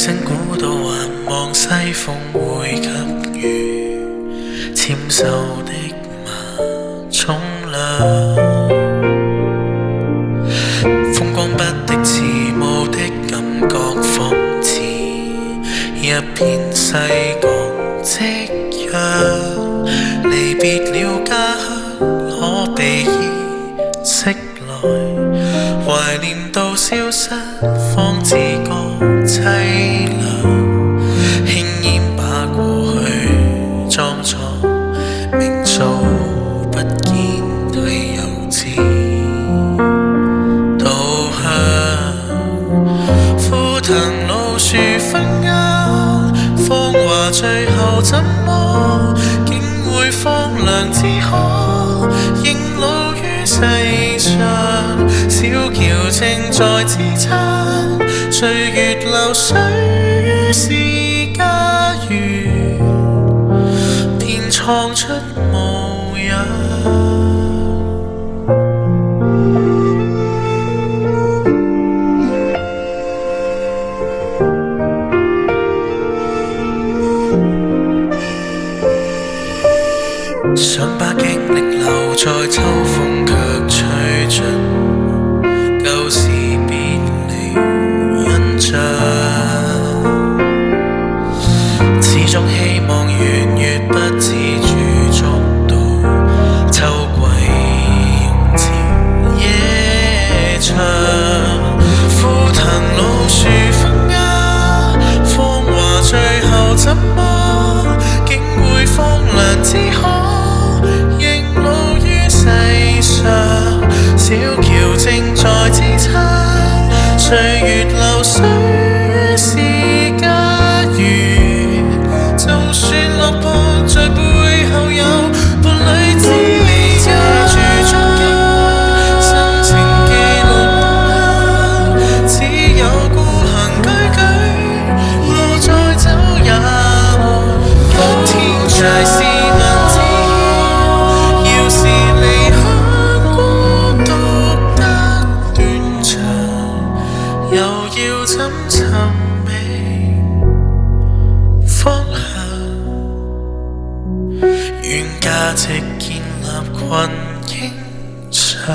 聲古道還望西風會給予纖瘦的馬沖涼，風光不敵遲暮的感覺，仿似一片西港夕陽。離別了家鄉，可避而息來，懷念到消失，方知覺凄涼。輕煙把過去裝作名數不見退又至稻香，枯藤老樹分憂，芳華最後怎麼竟會荒涼之可，認老於世上，小橋正在支撐，歲月流水於是家園，便創出模樣。想把經歷留在秋風，卻吹盡舊時別離印象。始終希望圓月不自主捉到秋季用潮夜長。枯藤老樹分憂，芳華最後怎麼竟會荒涼之可，小橋正在支撐，歲月流水於是家園。就算落魄在背後有伴侶知你遮住足跡，深情記錄下，只有孤行踱踱，路再走也無天涯是能知曉，要是離開又要怎尋覓方向？願價值建立困境上。